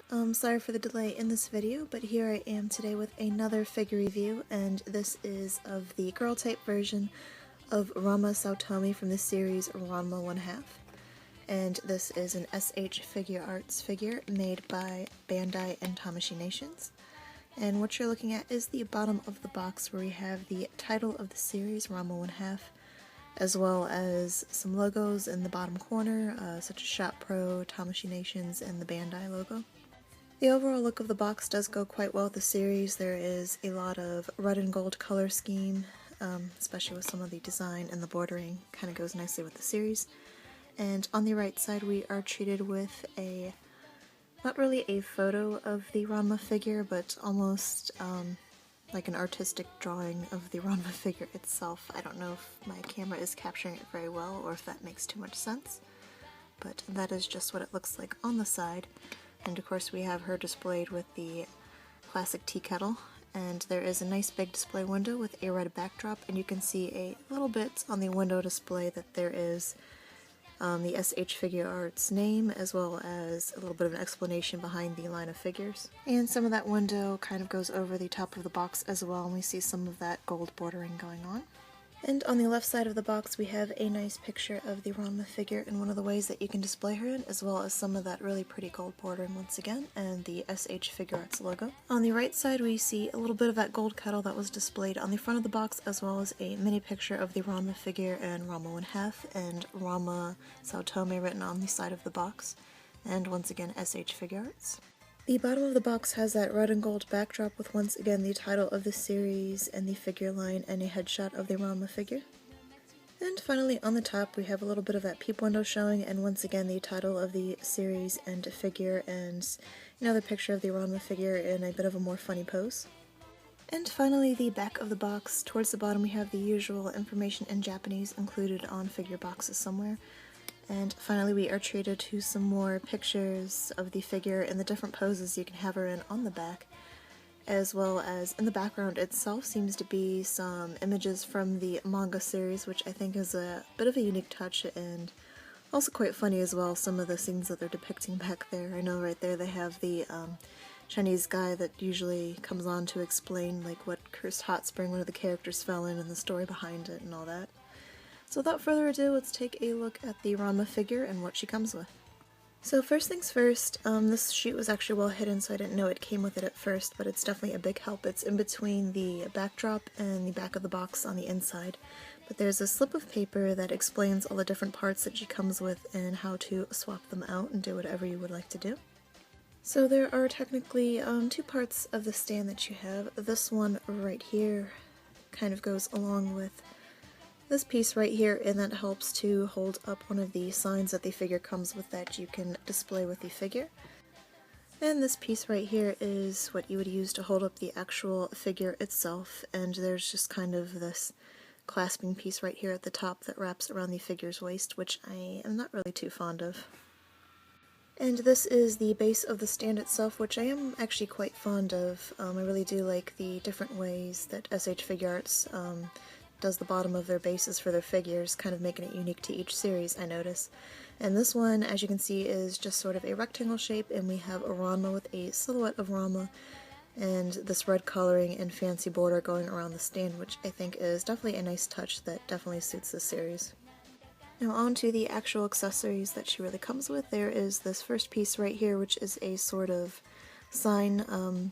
Sorry for the delay in this video, but here I am today with another figure review, and this is of the girl type version of Ranma Saotome from the series Ranma 1/2. And this is an SH Figuarts figure made by Bandai and Tamashii Nations. And what you're looking at is the bottom of the box where we have the title of the series, Ranma 1/2, as well as some logos in the bottom corner, such as Shop Pro, Tamashii Nations, and the Bandai logo. The overall look of the box does go quite well with the series. There is a lot of red and gold color scheme, especially with some of the design and the bordering, kind of goes nicely with the series. And on the right side we are treated with not really a photo of the Ranma figure, but almost like an artistic drawing of the Ranma figure itself. I don't know if my camera is capturing it very well or if that makes too much sense, but that is just what it looks like on the side. And of course we have her displayed with the classic tea kettle, and there is a nice big display window with a red backdrop, and you can see a little bit on the window display that there is the SH Figuarts name, as well as a little bit of an explanation behind the line of figures. And some of that window kind of goes over the top of the box as well, and we see some of that gold bordering going on. And on the left side of the box we have a nice picture of the Ranma figure in one of the ways that you can display her in, as well as some of that really pretty gold bordering once again, and the SH Figuarts logo. On the right side we see a little bit of that gold kettle that was displayed on the front of the box, as well as a mini picture of the Ranma figure and Ranma 1/2, and Ranma Saotome written on the side of the box, and once again SH Figuarts. The bottom of the box has that red and gold backdrop with once again the title of the series and the figure line and a headshot of the Ranma figure. And finally on the top we have a little bit of that peep window showing, and once again the title of the series and figure, and another picture of the Ranma figure in a bit of a more funny pose. And finally the back of the box. Towards the bottom we have the usual information in Japanese included on figure boxes somewhere. And finally we are treated to some more pictures of the figure in the different poses you can have her in on the back, as well as in the background itself seems to be some images from the manga series, which I think is a bit of a unique touch and also quite funny as well, some of the scenes that they're depicting back there. I know right there they have the Chinese guy that usually comes on to explain like what cursed hot spring one of the characters fell in and the story behind it and all that. So without further ado, let's take a look at the Ranma figure and what she comes with. So first things first, this sheet was actually well hidden, so I didn't know it came with it at first, but it's definitely a big help. It's in between the backdrop and the back of the box on the inside. But there's a slip of paper that explains all the different parts that she comes with and how to swap them out and do whatever you would like to do. So there are technically two parts of the stand that you have. This one right here kind of goes along with this piece right here, and that helps to hold up one of the signs that the figure comes with that you can display with the figure. And this piece right here is what you would use to hold up the actual figure itself, and there's just kind of this clasping piece right here at the top that wraps around the figure's waist, which I am not really too fond of. And this is the base of the stand itself, which I am actually quite fond of. I really do like the different ways that SH Figuarts does the bottom of their bases for their figures, kind of making it unique to each series, I notice. And this one, as you can see, is just sort of a rectangle shape, and we have a Ranma with a silhouette of Ranma and this red coloring and fancy border going around the stand, which I think is definitely a nice touch that definitely suits this series. Now on to the actual accessories that she really comes with. There is this first piece right here, which is a sort of sign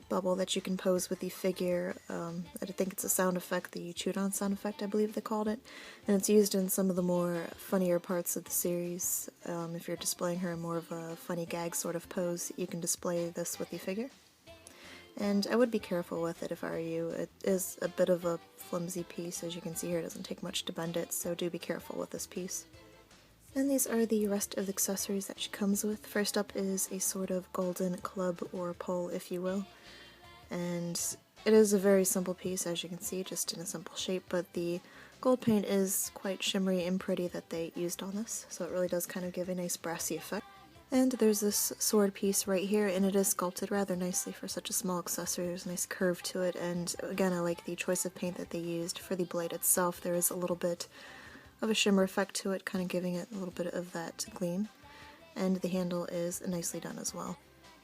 bubble that you can pose with the figure. I think it's a sound effect, the chewed on sound effect I believe they called it, and it's used in some of the more funnier parts of the series. If you're displaying her in more of a funny gag sort of pose, you can display this with the figure. And I would be careful with it if I were you. It is a bit of a flimsy piece, as you can see here. It doesn't take much to bend it, so do be careful with this piece. And these are the rest of the accessories that she comes with. First up is a sort of golden club or pole, if you will. And it is a very simple piece, as you can see, just in a simple shape, but the gold paint is quite shimmery and pretty that they used on this, so it really does kind of give a nice brassy effect. And there's this sword piece right here, and it is sculpted rather nicely for such a small accessory. There's a nice curve to it, and again I like the choice of paint that they used. For the blade itself, there is a little bit of a shimmer effect to it, kind of giving it a little bit of that gleam, and the handle is nicely done as well.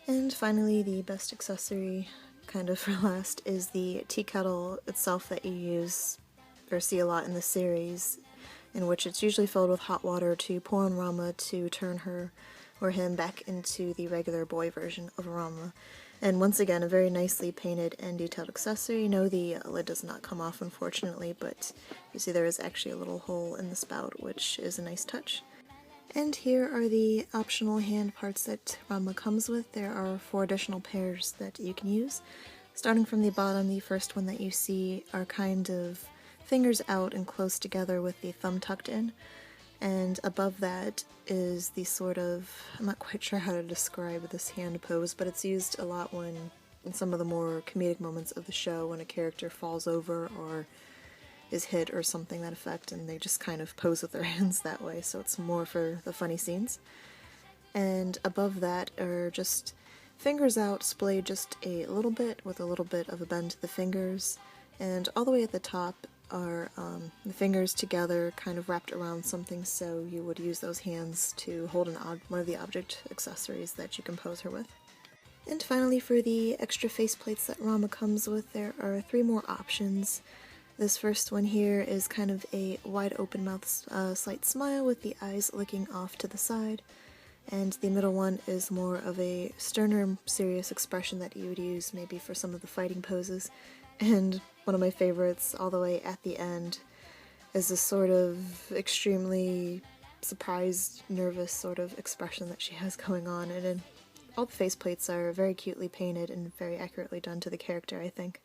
And finally, the best accessory, kind of for last, is the tea kettle itself that you use or see a lot in the series, in which it's usually filled with hot water to pour on Ranma to turn her or him back into the regular boy version of Ranma. And once again, a very nicely painted and detailed accessory. No, the lid does not come off, unfortunately, but you see there is actually a little hole in the spout, which is a nice touch. And here are the optional hand parts that Ranma comes with. There are 4 additional pairs that you can use. Starting from the bottom, the first one that you see are kind of fingers out and close together with the thumb tucked in. And above that is the sort of, I'm not quite sure how to describe this hand pose, but it's used a lot when, in some of the more comedic moments of the show, when a character falls over or is hit or something that effect, and they just kind of pose with their hands that way, so it's more for the funny scenes. And above that are just fingers out, splayed just a little bit, with a little bit of a bend to the fingers, and all the way at the top are the fingers together, kind of wrapped around something, so you would use those hands to hold one of the object accessories that you can pose her with. And finally, for the extra faceplates that Ranma comes with, there are 3 more options. This first one here is kind of a wide open mouth, slight smile with the eyes looking off to the side, and the middle one is more of a sterner, serious expression that you would use maybe for some of the fighting poses. And one of my favorites, all the way at the end, is this sort of extremely surprised, nervous sort of expression that she has going on, and all the faceplates are very cutely painted and very accurately done to the character, I think.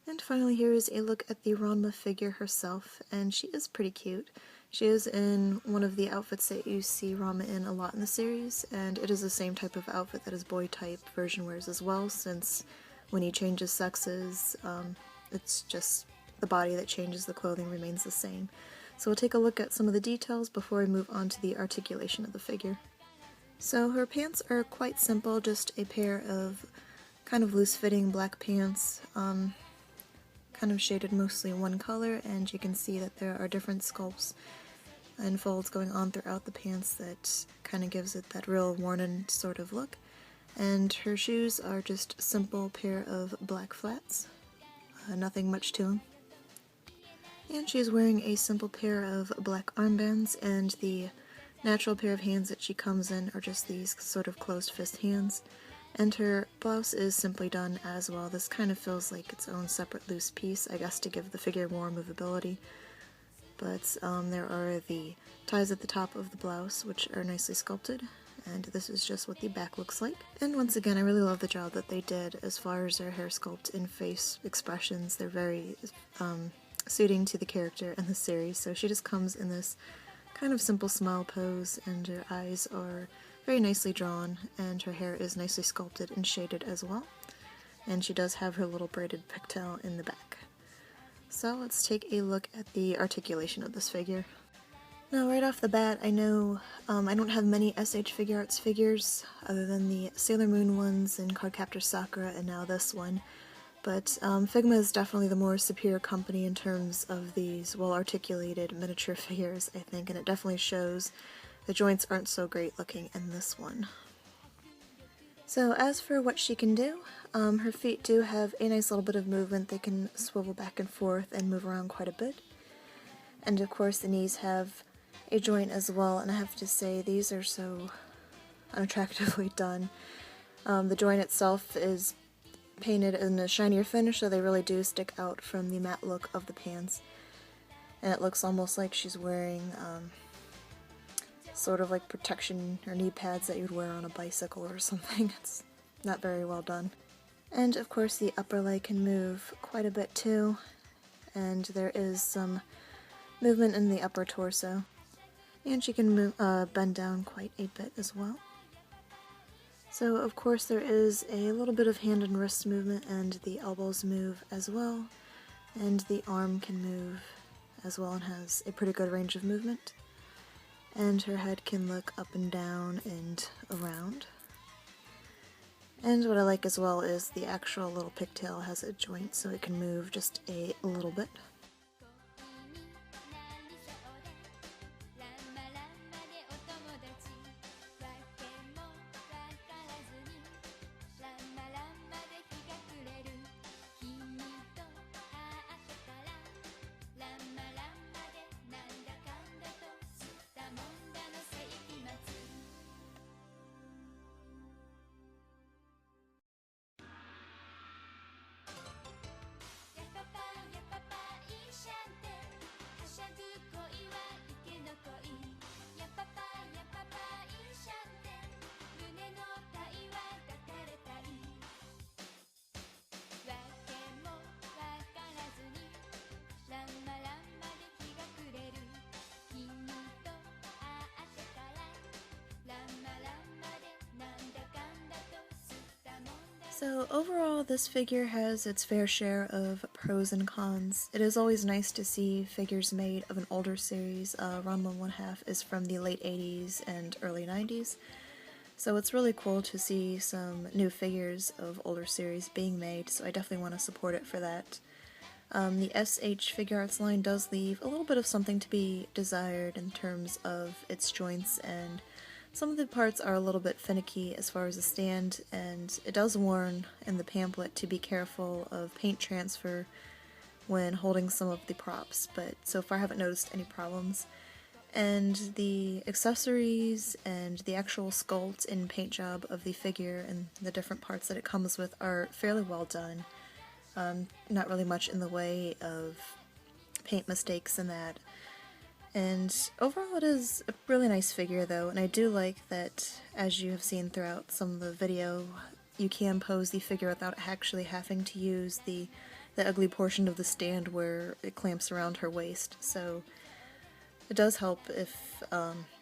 And finally, here is a look at the Ranma figure herself, and she is pretty cute. She is in one of the outfits that you see Ranma in a lot in the series, and it is the same type of outfit that his boy-type version wears as well, since when he changes sexes, it's just the body that changes, the clothing remains the same. So we'll take a look at some of the details before we move on to the articulation of the figure. So her pants are quite simple, just a pair of kind of loose-fitting black pants, kind of shaded mostly one color, and you can see that there are different sculpts and folds going on throughout the pants that kind of gives it that real worn-in sort of look. And her shoes are just a simple pair of black flats, nothing much to them. And she's wearing a simple pair of black armbands, and the natural pair of hands that she comes in are just these sort of closed fist hands. And her blouse is simply done as well. This kind of feels like its own separate loose piece, I guess to give the figure more movability. But there are the ties at the top of the blouse, which are nicely sculpted, and this is just what the back looks like. And once again, I really love the job that they did as far as their hair sculpt and face expressions. They're very suiting to the character and the series, so she just comes in this kind of simple smile pose, and her eyes are very nicely drawn, and her hair is nicely sculpted and shaded as well. And she does have her little braided pigtail in the back. So let's take a look at the articulation of this figure. Now right off the bat, I know I don't have many SH Figuarts figures other than the Sailor Moon ones and Cardcaptor Sakura and now this one, but Figma is definitely the more superior company in terms of these well-articulated miniature figures, I think, and it definitely shows. The joints aren't so great looking in this one. So as for what she can do, her feet do have a nice little bit of movement. They can swivel back and forth and move around quite a bit. And of course the knees have a joint as well, and I have to say these are so unattractively done. The joint itself is painted in a shinier finish, so they really do stick out from the matte look of the pants. And it looks almost like she's wearing sort of like protection or knee pads that you'd wear on a bicycle or something. It's not very well done. And of course the upper leg can move quite a bit too, and there is some movement in the upper torso. And she can move, bend down quite a bit as well. So of course there is a little bit of hand and wrist movement, and the elbows move as well, and the arm can move as well and has a pretty good range of movement. And her head can look up and down and around. And what I like as well is the actual little pigtail has a joint, so it can move just a little bit. So overall, this figure has its fair share of pros and cons. It is always nice to see figures made of an older series. Ranma 1/2 is from the late 80s and early 90s, so it's really cool to see some new figures of older series being made, so I definitely want to support it for that. The SH Figuarts line does leave a little bit of something to be desired in terms of its joints, and some of the parts are a little bit finicky as far as the stand, and it does warn in the pamphlet to be careful of paint transfer when holding some of the props, but so far I haven't noticed any problems. And the accessories and the actual sculpt and paint job of the figure and the different parts that it comes with are fairly well done. Not really much in the way of paint mistakes and that. And overall it is a really nice figure though, and I do like that, as you have seen throughout some of the video, you can pose the figure without actually having to use the ugly portion of the stand where it clamps around her waist, so it does help if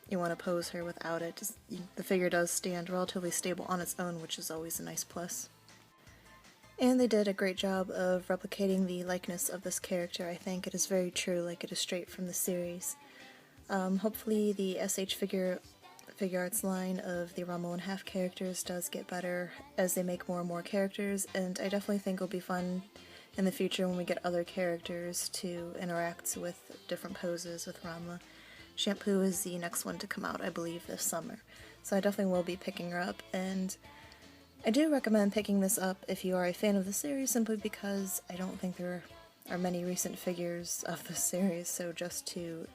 you want to pose her without it. The figure does stand relatively stable on its own, which is always a nice plus. And they did a great job of replicating the likeness of this character. I think it is very true, like it is straight from the series. Hopefully the SH Figuarts line of the Ranma 1/2 characters does get better as they make more and more characters, and I definitely think it'll be fun in the future when we get other characters to interact with different poses with Ranma. Shampoo is the next one to come out, I believe, this summer, so I definitely will be picking her up, and I do recommend picking this up if you are a fan of the series, simply because I don't think there are many recent figures of the series, so just to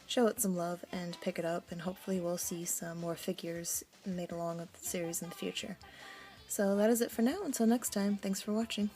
show it some love and pick it up, and hopefully we'll see some more figures made along with the series in the future. So that is it for now. Until next time, thanks for watching.